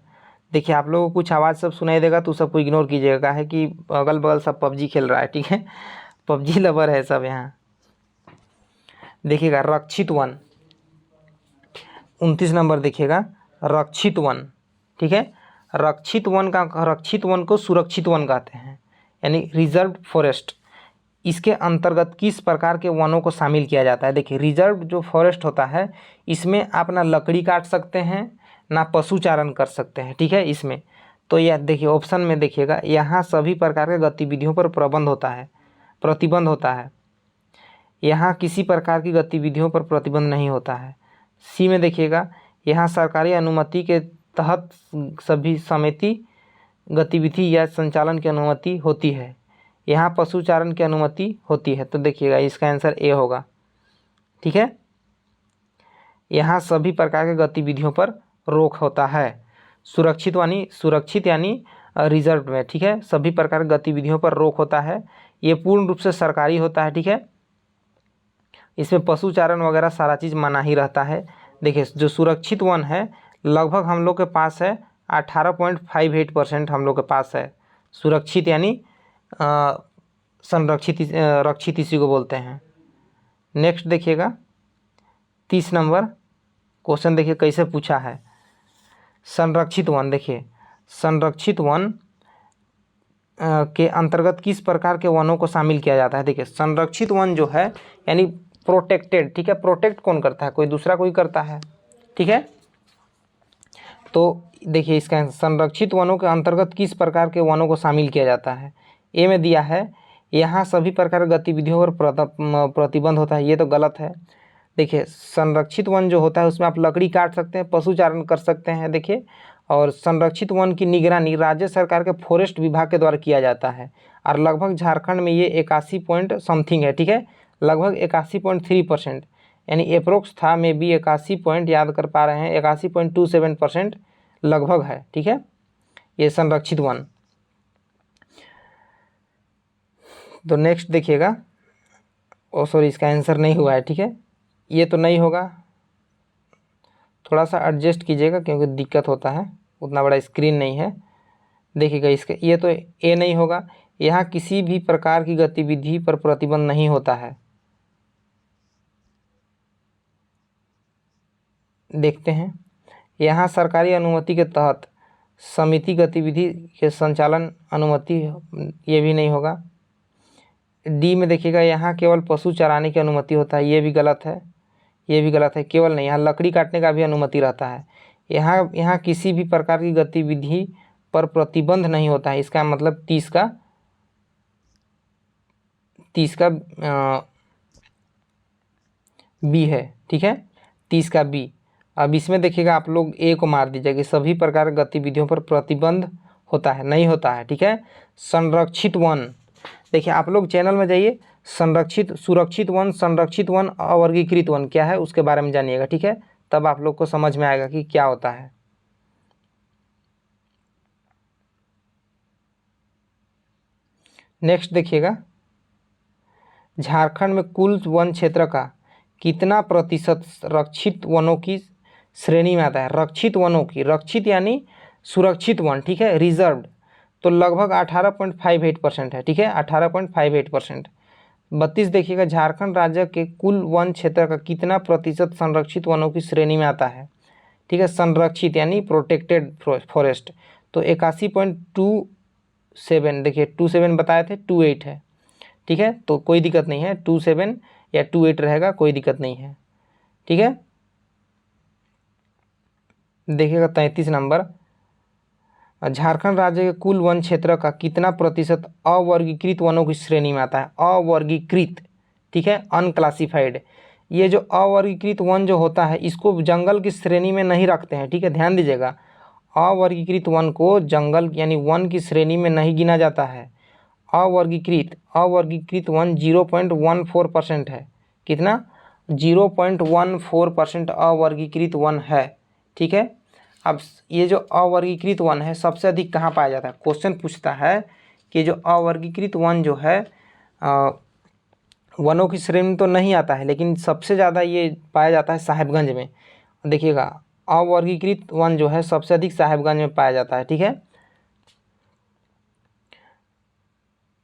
देखिए आप लोगों को कुछ आवाज़ सब सुनाई देगा तो सबको इग्नोर कीजिएगा, है कि अगल बगल सब पबजी खेल रहा है, ठीक है, पबजी लवर है सब यहाँ। देखिएगा रक्षित वन, 29 नंबर देखिएगा, रक्षित वन, ठीक है। रक्षित वन को सुरक्षित वन कहते हैं, यानी रिजर्व फॉरेस्ट। इसके अंतर्गत किस प्रकार के वनों को शामिल किया जाता है? देखिए रिजर्व जो फॉरेस्ट होता है इसमें आप ना लकड़ी काट सकते हैं ना पशु चारण कर सकते हैं, ठीक है। इसमें तो यह देखिए ऑप्शन में देखिएगा, यहाँ सभी प्रकार के गतिविधियों पर प्रतिबंध होता है, यहाँ किसी प्रकार की गतिविधियों पर प्रतिबंध नहीं होता है। सी में देखिएगा, यहाँ सरकारी अनुमति के तहत सभी समिति गतिविधि या संचालन की अनुमति होती है, यहाँ पशु चारण की अनुमति होती है। तो देखिएगा इसका आंसर ए होगा, ठीक है। यहाँ सभी प्रकार के गतिविधियों पर रोक होता है, सुरक्षित यानी रिजर्व में, ठीक है, सभी प्रकार की गतिविधियों पर रोक होता है। ये पूर्ण रूप से सरकारी होता है, ठीक है। इसमें पशु चारण वगैरह सारा चीज़ मना ही रहता है। देखिए जो सुरक्षित वन है लगभग हम लोग के पास है 18.58% हम लोग के पास है। सुरक्षित यानी रक्षित इसी को बोलते हैं। नेक्स्ट देखिएगा 30 नंबर क्वेश्चन, देखिए कैसे पूछा है। संरक्षित वन, देखिए संरक्षित वन के अंतर्गत किस प्रकार के वनों को शामिल किया जाता है? देखिए संरक्षित वन जो है यानी प्रोटेक्टेड, ठीक है। प्रोटेक्ट कौन करता है? कोई दूसरा कोई करता है, ठीक है। तो देखिए इसका संरक्षित वनों के अंतर्गत किस प्रकार के वनों को शामिल किया जाता है? ए में दिया है यहाँ सभी प्रकार की गतिविधियों पर प्रतिबंध होता है, ये तो गलत है। देखिए संरक्षित वन जो होता है उसमें आप लकड़ी काट सकते हैं, पशु चारण कर सकते हैं, देखिए। और संरक्षित वन की निगरानी राज्य सरकार के फॉरेस्ट विभाग के द्वारा किया जाता है, और लगभग झारखंड में ये 81 पॉइंट समथिंग है, ठीक है, लगभग 81.3%, यानी अप्रोक्स था में भी 81 पॉइंट याद कर पा रहे हैं, 81.27% लगभग है, ठीक है, ये संरक्षित वन। तो नेक्स्ट देखिएगा, सॉरी इसका आंसर नहीं हुआ है, ठीक है, ये तो नहीं होगा, थोड़ा सा एडजस्ट कीजिएगा क्योंकि दिक्कत होता है, उतना बड़ा स्क्रीन नहीं है। देखिएगा इसके ये तो ए नहीं होगा, यहाँ किसी भी प्रकार की गतिविधि पर प्रतिबंध नहीं होता है। देखते हैं, यहाँ सरकारी अनुमति के तहत समिति गतिविधि के संचालन अनुमति, ये भी नहीं होगा। डी में देखिएगा यहाँ केवल पशु चराने की अनुमति होता है, ये भी गलत है, ये भी गलत है। केवल नहीं, यहाँ लकड़ी काटने का भी अनुमति रहता है। यहाँ किसी भी प्रकार की गतिविधि पर प्रतिबंध नहीं होता है, इसका मतलब 30 का बी है, ठीक है, 30 का बी। अब इसमें देखिएगा आप लोग ए को मार दीजिए कि सभी प्रकार की गतिविधियों पर प्रतिबंध होता है, नहीं होता है, ठीक है। संरक्षित वन, देखिए आप लोग चैनल में जाइए, सुरक्षित वन, संरक्षित वन, अवर्गीकृत वन क्या है उसके बारे में जानिएगा, ठीक है, तब आप लोग को समझ में आएगा कि क्या होता है। नेक्स्ट देखिएगा, झारखंड में कुल वन क्षेत्र का कितना प्रतिशत रक्षित वनों की श्रेणी में आता है? रक्षित वनों की, रक्षित यानी सुरक्षित वन, ठीक है, रिजर्व्ड, तो लगभग 18.58% है, ठीक है, 18.58%। 32 देखिएगा, झारखंड राज्य के कुल वन क्षेत्र का कितना प्रतिशत संरक्षित वनों की श्रेणी में आता है। ठीक है, संरक्षित यानी प्रोटेक्टेड फॉरेस्ट। तो 81.27, देखिए 27 बताए थे, 28 है। ठीक है, तो कोई दिक्कत नहीं है, 27 या 28 रहेगा, कोई दिक्कत नहीं है। ठीक है, देखिएगा 33 नंबर, झारखंड राज्य के कुल वन क्षेत्र का कितना प्रतिशत अवर्गीकृत वनों की श्रेणी में आता है। अवर्गीकृत, ठीक है, अनक्लासिफाइड। ये जो अवर्गीकृत वन जो होता है इसको जंगल की श्रेणी में नहीं रखते हैं। ठीक है, ध्यान दीजिएगा, अवर्गीकृत वन को जंगल यानी वन की श्रेणी में नहीं गिना जाता है। अवर्गीकृत वन 0.14% है। कितना? 0.14% अवर्गीकृत वन है। ठीक है, अब ये जो अवर्गीकृत वन है सबसे अधिक कहाँ पाया जाता है। क्वेश्चन पूछता है कि जो अवर्गीकृत वन जो है वनों की श्रेणी में तो नहीं आता है, लेकिन सबसे ज़्यादा ये पाया जाता है साहेबगंज में। देखिएगा, अवर्गीकृत वन जो है सबसे अधिक साहेबगंज में पाया जाता है। ठीक है,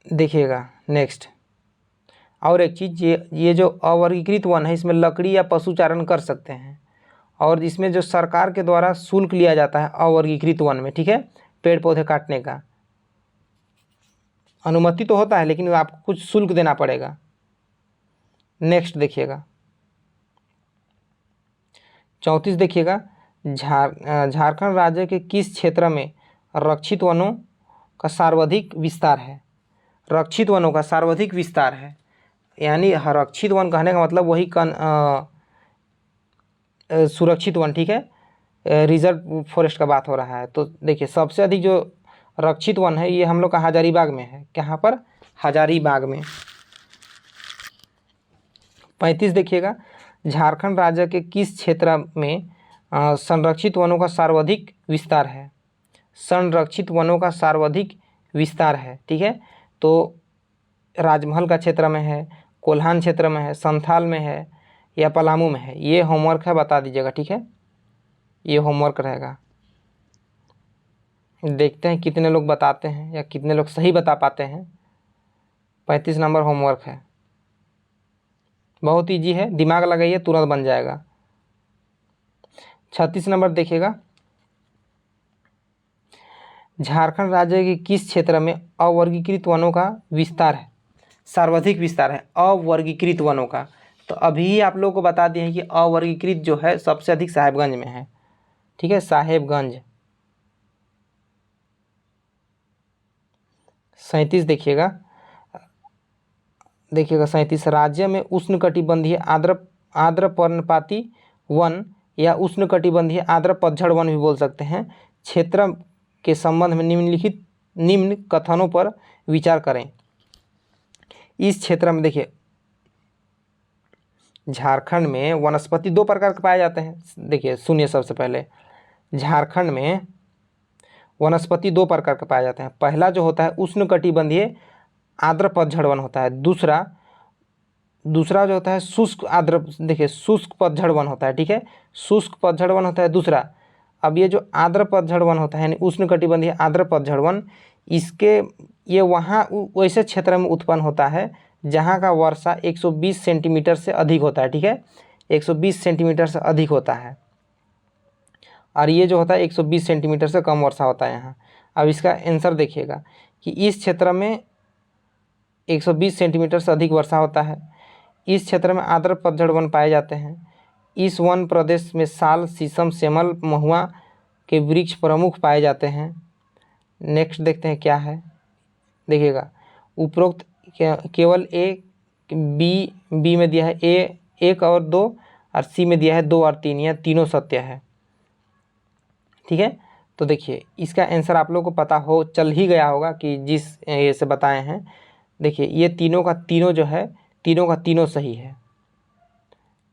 देखिएगा नेक्स्ट, और एक चीज़, ये जो अवर्गीकृत वन है इसमें लकड़ी या पशुचारण कर सकते हैं, और इसमें जो सरकार के द्वारा शुल्क लिया जाता है अवर्गीकृत वन में। ठीक है, पेड़ पौधे काटने का अनुमति तो होता है, लेकिन आपको कुछ शुल्क देना पड़ेगा। नेक्स्ट देखिएगा 34 देखिएगा, झारखंड राज्य के किस क्षेत्र में रक्षित वनों का सर्वाधिक विस्तार है। रक्षित वनों का सर्वाधिक विस्तार है, यानी रक्षित वन कहने का मतलब वही सुरक्षित वन। ठीक है, रिजर्व फॉरेस्ट का बात हो रहा है। तो देखिए सबसे अधिक जो रक्षित वन है ये हम लोग का हजारीबाग में है। कहाँ पर? हजारीबाग में। 35 देखिएगा, झारखंड राज्य के किस क्षेत्र में संरक्षित वनों का सर्वाधिक विस्तार है। संरक्षित वनों का सर्वाधिक विस्तार है। ठीक है, तो राजमहल का क्षेत्र में है, कोल्हान क्षेत्र में है, संथाल में है, या पलामू में है। ये होमवर्क है, बता दीजिएगा। ठीक है, ये होमवर्क रहेगा। देखते हैं कितने लोग बताते हैं या कितने लोग सही बता पाते हैं। 35 नंबर होमवर्क है, बहुत ईजी है, दिमाग लगाइए तुरंत बन जाएगा। 36 नंबर देखिएगा, झारखंड राज्य के किस क्षेत्र में अवर्गीकृत वनों का विस्तार है, सर्वाधिक विस्तार है अवर्गीकृत वनों का। तो अभी आप लोगों को बता दिए हैं कि अवर्गीकृत जो है सबसे अधिक साहेबगंज में है। ठीक है, साहेबगंज। 37 देखिएगा, 37, राज्य में उष्णकटिबंधीय आर्द्र पर्णपाती वन या उष्णकटिबंधीय आर्द्र पतझड़ वन भी बोल सकते हैं क्षेत्र के संबंध में निम्न कथनों पर विचार करें। इस क्षेत्र में देखिए, झारखंड में वनस्पति दो प्रकार के पाए जाते हैं। देखिए सुनिए, सबसे पहले झारखंड में वनस्पति दो प्रकार के पाए जाते हैं। पहला जो होता है उष्णकटिबंधीय आर्द्र पतझड़ वन होता है। दूसरा जो होता है शुष्क आर्द्र, देखिए शुष्क पतझड़ वन होता है। ठीक है, शुष्क पतझड़ वन होता है दूसरा। अब ये जो आर्द्र पतझड़ वन होता है यानी उष्णकटिबंधीय आर्द्र पतझड़ वन, इसके ये वहाँ वैसे क्षेत्र में उत्पन्न होता है जहाँ का वर्षा 120 सेंटीमीटर से अधिक होता है। ठीक है, 120 सेंटीमीटर से अधिक होता है, और ये जो होता है 120 सेंटीमीटर से कम वर्षा होता है यहाँ। अब इसका आंसर देखिएगा कि इस क्षेत्र में 120 सेंटीमीटर से अधिक वर्षा होता है। इस क्षेत्र में आर्द्र पतझड़ वन पाए जाते हैं। इस वन प्रदेश में साल, शीशम, सेमल, महुआ के वृक्ष प्रमुख पाए जाते हैं। नेक्स्ट देखते हैं क्या है। देखिएगा, उपरोक्त केवल बी में दिया है ए 1 और 2, और सी में दिया है 2 और 3, यह तीनों सत्य है। ठीक है, तो देखिए इसका आंसर आप लोगों को पता हो चल ही गया होगा कि जिस ये से बताए हैं। देखिए ये तीनों का तीनों जो है, तीनों का तीनों सही है।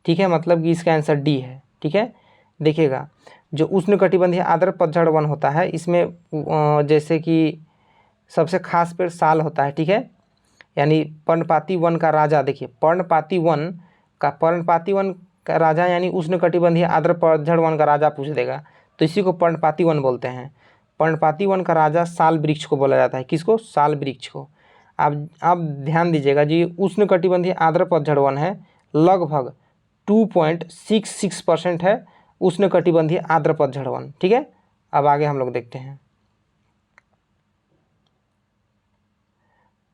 ठीक है, मतलब कि इसका आंसर डी है। ठीक है, देखिएगा जो उष्णकटिबंधीय आर्द्र पतझड़ वन होता है इसमें जैसे कि सबसे खास पेड़ साल होता है। ठीक है, यानी पर्णपाती वन का राजा। देखिए पर्णपाती वन का राजा यानी उष्णकटिबंधीय आर्द्र पतझड़ वन का राजा पूछ देगा, तो इसी को पर्णपाती वन बोलते हैं। पर्णपाती वन का राजा साल वृक्ष को बोला जाता है। किसको? साल वृक्ष को। आप ध्यान दीजिएगा जी, उष्णकटिबंधीय आर्द्र पतझड़ वन है, लगभग 2.66% है उष्णकटिबंधीय आर्द्र पतझड़ वन। ठीक है, अब आगे हम लोग देखते हैं।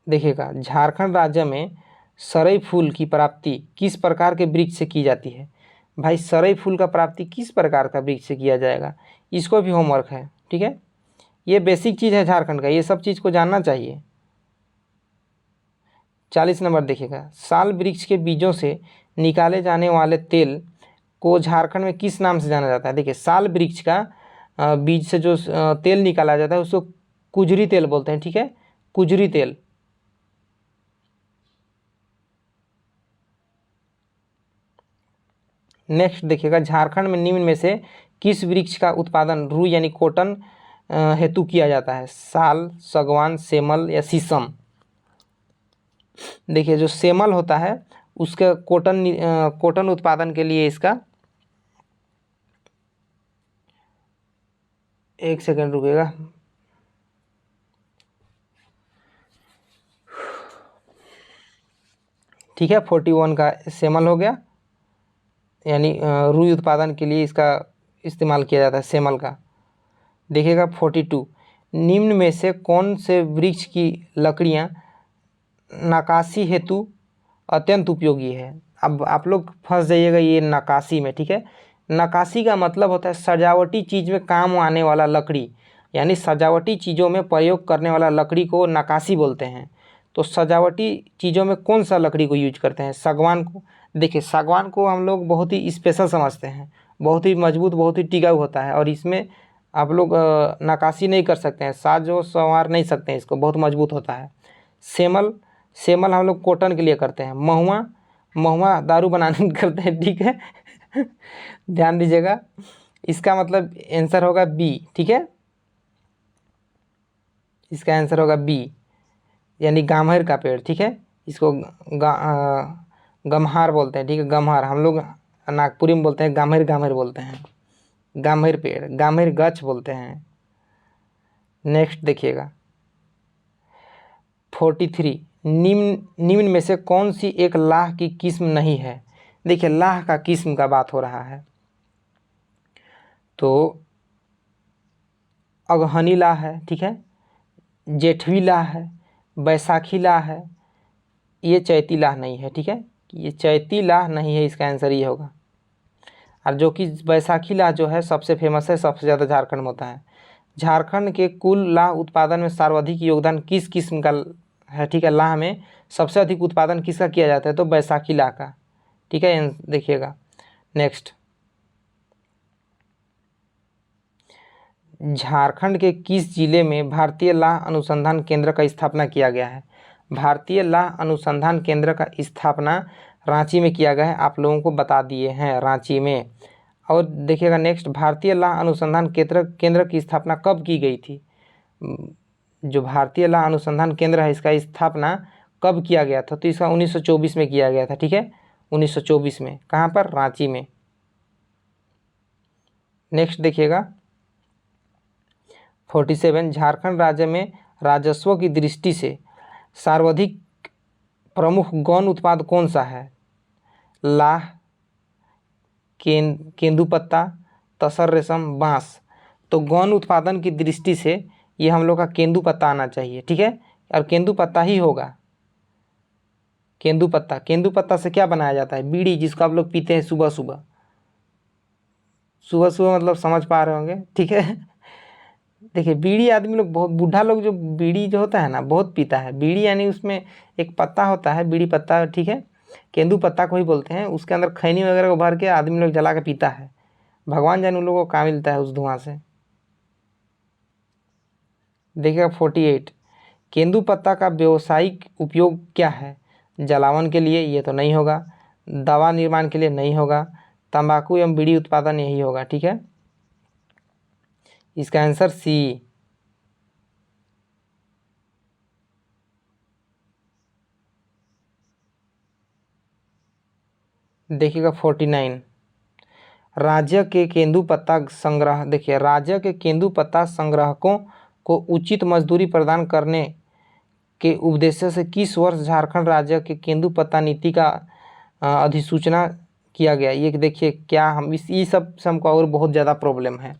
देखिएगा, झारखंड राज्य में सरई फूल की प्राप्ति किस प्रकार के वृक्ष से की जाती है। भाई सरई फूल का प्राप्ति किस प्रकार का वृक्ष से किया जाएगा, इसको भी होमवर्क है। ठीक है, ये बेसिक चीज़ है झारखंड का, ये सब चीज़ को जानना चाहिए। 40 नंबर देखिएगा, साल वृक्ष के बीजों से निकाले जाने वाले तेल को झारखंड में किस नाम से जाना जाता है। देखिए, साल वृक्ष का बीज से जो तेल निकाला जाता है उसको कुजरी तेल बोलते हैं। ठीक है, कुजरी तेल। नेक्स्ट देखिएगा, झारखंड में निम्न में से किस वृक्ष का उत्पादन रुई यानी कॉटन हेतु किया जाता है। साल, सागवान, सेमल या शीशम। देखिए, जो सेमल होता है उसके कॉटन उत्पादन के लिए इसका, एक सेकंड रुकेगा। ठीक है, 41 का सेमल हो गया, यानी रुई उत्पादन के लिए इसका इस्तेमाल किया जाता है सेमल का। देखिएगा 42, निम्न में से कौन से वृक्ष की लकड़ियाँ नक्काशी हेतु अत्यंत उपयोगी है। अब आप लोग फंस जाइएगा ये नक्काशी में। ठीक है, नक्काशी का मतलब होता है सजावटी चीज़ में काम आने वाला लकड़ी, यानी सजावटी चीज़ों में प्रयोग करने वाला लकड़ी को नक्काशी बोलते हैं। तो सजावटी चीज़ों में कौन सा लकड़ी को यूज करते हैं, सागवान को। देखिए, सागवान को हम लोग बहुत ही स्पेशल समझते हैं, बहुत ही मजबूत, बहुत ही टिकाऊ होता है, और इसमें आप लोग नक्काशी नहीं कर सकते हैं, साजो संवार नहीं सकते हैं इसको, बहुत मजबूत होता है। सेमल हम लोग कॉटन के लिए करते हैं। महुआ दारू बनाने करते हैं। ठीक है, ध्यान दीजिएगा, इसका मतलब आंसर होगा बी। ठीक है, इसका आंसर होगा बी, यानी गाम्हर का पेड़। ठीक है, इसको गम्हार बोलते हैं। ठीक है, गम्हार, हम लोग नागपुरी में बोलते हैं गाम्हर बोलते हैं, गाम्हर पेड़, गाम्हर गछ बोलते हैं। नेक्स्ट देखिएगा 43, निम्न में से कौन सी एक लाह की किस्म नहीं है। देखिए, लाह का किस्म का बात हो रहा है, तो अगहनी लाह है। ठीक है, जेठवी लाह है, बैसाखी लाह है, ये चैती लाह नहीं है। ठीक है, ये चैती लाह नहीं है, इसका आंसर ये होगा। और जो कि बैसाखी लाह जो है सबसे फेमस है, सबसे ज़्यादा झारखंड में होता है। झारखंड के कुल लाह उत्पादन में सर्वाधिक योगदान किस किस्म का है। ठीक है, लाह में सबसे अधिक उत्पादन किसका किया जाता है, तो बैसाखी लाह का। ठीक है, देखिएगा नेक्स्ट, झारखंड के किस जिले में भारतीय लाह अनुसंधान केंद्र का स्थापना किया गया है। भारतीय लाह अनुसंधान केंद्र का स्थापना रांची में किया गया है, आप लोगों को बता दिए हैं, रांची में। और देखिएगा नेक्स्ट, भारतीय लाह अनुसंधान केंद्र की स्थापना कब की गई थी। जो भारतीय लाह अनुसंधान केंद्र है इसका स्थापना कब किया गया था, तो इसका 1924 में किया गया था। ठीक है, 1924 में, कहाँ पर, रांची में। नेक्स्ट देखिएगा 47, झारखंड राज्य में राजस्व की दृष्टि से सर्वाधिक प्रमुख गौण उत्पाद कौन सा है। लाह, केंदुपत्ता, तसर रेशम, बांस। तो गौण उत्पादन की दृष्टि से ये हम लोग का केंदुपत्ता आना चाहिए। ठीक है, और केंदुपत्ता ही होगा। केंदुपत्ता से क्या बनाया जाता है, बीड़ी, जिसको आप लोग पीते हैं सुबह सुबह मतलब समझ पा रहे होंगे। ठीक है, देखिए, बीड़ी आदमी लोग, बहुत बूढ़ा लोग जो बीड़ी जो होता है ना बहुत पीता है। बीड़ी यानी उसमें एक पत्ता होता है, बीड़ी पत्ता। ठीक है, केंदू पत्ता को ही बोलते हैं, उसके अंदर खैनी वगैरह को भर के आदमी लोग जला के पीता है। भगवान जाने उन लोगों को कहाँ मिलता है उस धुआं से। देखिएगा 48, केंदू पत्ता का व्यावसायिक उपयोग क्या है। जलावन के लिए, ये तो नहीं होगा। दवा निर्माण के लिए नहीं होगा। तंबाकू एवं बीड़ी उत्पादन, यही होगा। ठीक है, इसका आंसर सी। देखिएगा 49, राज्य के केंदुपत्ता संग्रह। देखिए, राज्य के केंदुपत्ता संग्राहकों को उचित मजदूरी प्रदान करने के उद्देश्य से किस वर्ष झारखंड राज्य के केंदुपत्ता नीति का अधिसूचना किया गया। ये देखिए क्या हम ये सब से हमको और बहुत ज़्यादा प्रॉब्लम है।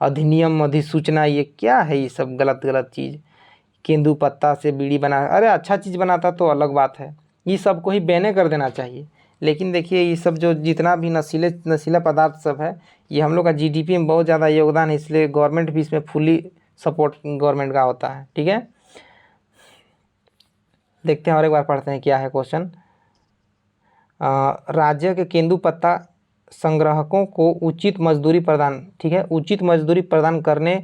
अधिनियम, अधिसूचना, ये क्या है, ये सब गलत गलत चीज़। केंदुपत्ता से बीड़ी बना, अरे अच्छा चीज़ बनाता तो अलग बात है, ये सब को ही बैने कर देना चाहिए। लेकिन देखिए ये सब जो जितना भी नशीला पदार्थ सब है, ये हम लोग का जीडीपी में बहुत ज़्यादा योगदान है, इसलिए गवर्नमेंट भी इसमें फुली सपोर्ट गवर्नमेंट का होता है। ठीक है, देखते हैं और एक बार पढ़ते हैं क्या है क्वेश्चन। राज्य के केंदुपत्ता संग्राहकों को उचित मजदूरी प्रदान, ठीक है, उचित मजदूरी प्रदान करने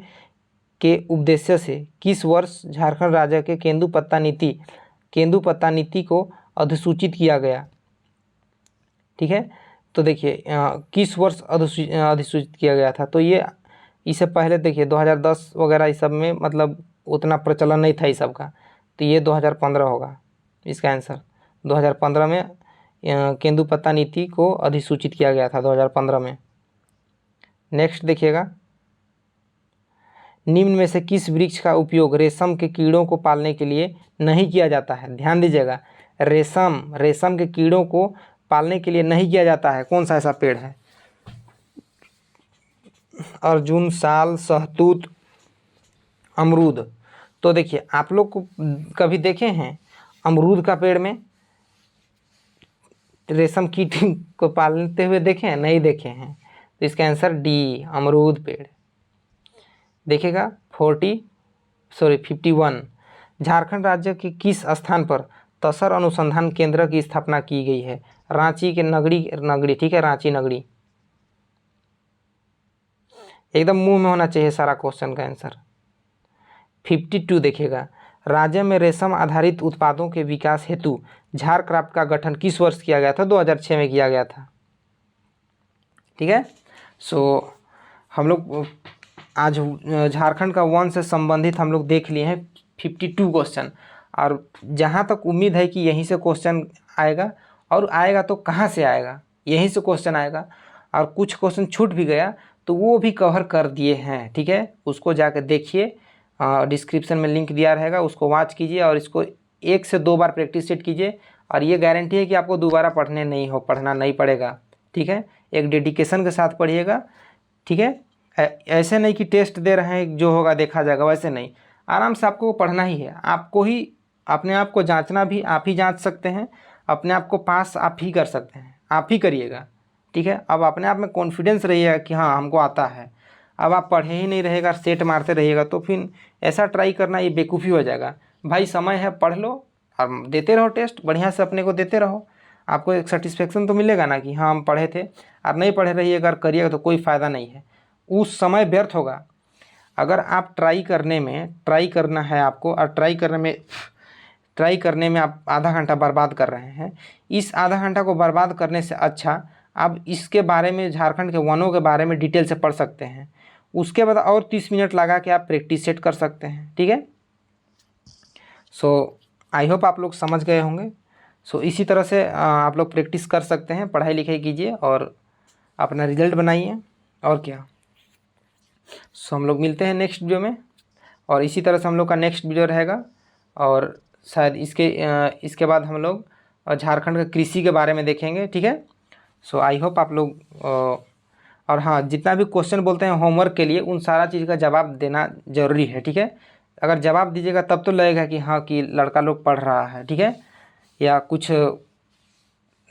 के उद्देश्य से किस वर्ष झारखंड राज्य के केंदुपत्ता नीति को अधिसूचित किया गया। ठीक है, तो देखिए किस वर्ष अधिसूचित किया गया था, तो ये इससे पहले देखिए 2010 वगैरह इस सब में मतलब उतना प्रचलन नहीं था इस सब का, तो ये 2015 होगा इसका आंसर। 2015 में केंदुपत्ता नीति को अधिसूचित किया गया था 2015 में। नेक्स्ट देखिएगा, निम्न में से किस वृक्ष का उपयोग रेशम के कीड़ों को पालने के लिए नहीं किया जाता है। ध्यान दीजिएगा, रेशम के कीड़ों को पालने के लिए नहीं किया जाता है। कौन सा ऐसा पेड़ है? अर्जुन, साल, सहतूत, अमरूद। तो देखिए आप लोग को कभी देखे हैं अमरूद का पेड़ में रेशम कीट को पालते हुए देखे हैं? नहीं देखे हैं, तो इसका आंसर डी, अमरूद पेड़। देखिएगा 51, झारखंड राज्य के किस स्थान पर तसर अनुसंधान केंद्र की स्थापना की गई है। रांची के नगड़ी, ठीक है, रांची नगड़ी। एकदम मुंह में होना चाहिए सारा क्वेश्चन का आंसर। 52 देखिएगा, राज्य में रेशम आधारित उत्पादों के विकास हेतु झारक्राफ्ट का गठन किस वर्ष किया गया था। 2006 में किया गया था। ठीक है, सो हम लोग आज झारखंड का वन से संबंधित हम लोग देख लिए हैं 52 क्वेश्चन, और जहाँ तक उम्मीद है कि यहीं से क्वेश्चन आएगा, और आएगा तो कहाँ से आएगा, यहीं से क्वेश्चन आएगा। और कुछ क्वेश्चन छूट भी गया तो वो भी कवर कर दिए हैं। ठीक है, उसको जाकर देखिए, डिस्क्रिप्शन में लिंक दिया रहेगा, उसको वॉच कीजिए और इसको 1 से 2 बार प्रैक्टिस सेट कीजिए, और ये गारंटी है कि आपको दोबारा पढ़ना नहीं पड़ेगा। ठीक है, एक डेडिकेशन के साथ पढ़िएगा। ठीक है, ऐसे नहीं कि टेस्ट दे रहे हैं जो होगा देखा जाएगा, वैसे नहीं, आराम से आपको पढ़ना ही है। आपको ही अपने आप को जांचना भी आप ही जांच सकते हैं, अपने आप को पास आप ही कर सकते हैं, आप ही करिएगा। ठीक है, अब अपने आप में कॉन्फिडेंस रहिएगा कि हाँ हमको आता है। अब आप पढ़े ही नहीं रहेगा, सेट मारते रहिएगा, तो फिर ऐसा ट्राई करना ये बेवकूफ़ी हो जाएगा। भाई समय है, पढ़ लो और देते रहो टेस्ट, बढ़िया से अपने को देते रहो, आपको एक सेटिस्फेक्शन तो मिलेगा ना कि हाँ हम पढ़े थे। और नहीं पढ़े रहिएगा और करिएगा तो कोई फ़ायदा नहीं है, उस समय व्यर्थ होगा। अगर आप ट्राई करना है आपको, और ट्राई करने में आप आधा घंटा बर्बाद कर रहे हैं, इस आधा घंटा को बर्बाद करने से अच्छा आप इसके बारे में, झारखंड के वनों के बारे में डिटेल से पढ़ सकते हैं। उसके बाद और 30 मिनट लगा के आप प्रैक्टिस सेट कर सकते हैं। ठीक है, सो आई होप आप लोग समझ गए होंगे। सो इसी तरह से आप लोग प्रैक्टिस कर सकते हैं, पढ़ाई लिखाई कीजिए और अपना रिजल्ट बनाइए, और क्या। सो हम लोग मिलते हैं नेक्स्ट वीडियो में, और इसी तरह से हम लोग का नेक्स्ट वीडियो रहेगा, और शायद इसके बाद हम लोग झारखंड का कृषि के बारे में देखेंगे। ठीक है, सो आई होप आप लोग और हाँ, जितना भी क्वेश्चन बोलते हैं होमवर्क के लिए, उन सारा चीज़ का जवाब देना ज़रूरी है। ठीक है, अगर जवाब दीजिएगा तब तो लगेगा कि हाँ कि लड़का लोग पढ़ रहा है। ठीक है, या कुछ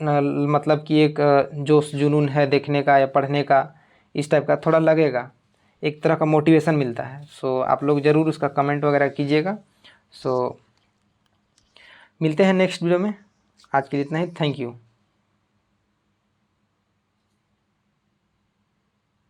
मतलब कि एक जोश जुनून है देखने का या पढ़ने का, इस टाइप का थोड़ा लगेगा, एक तरह का मोटिवेशन मिलता है। सो आप लोग ज़रूर उसका कमेंट वगैरह कीजिएगा। सो मिलते हैं नेक्स्ट वीडियो में, आज के लिए इतना ही। Thank you.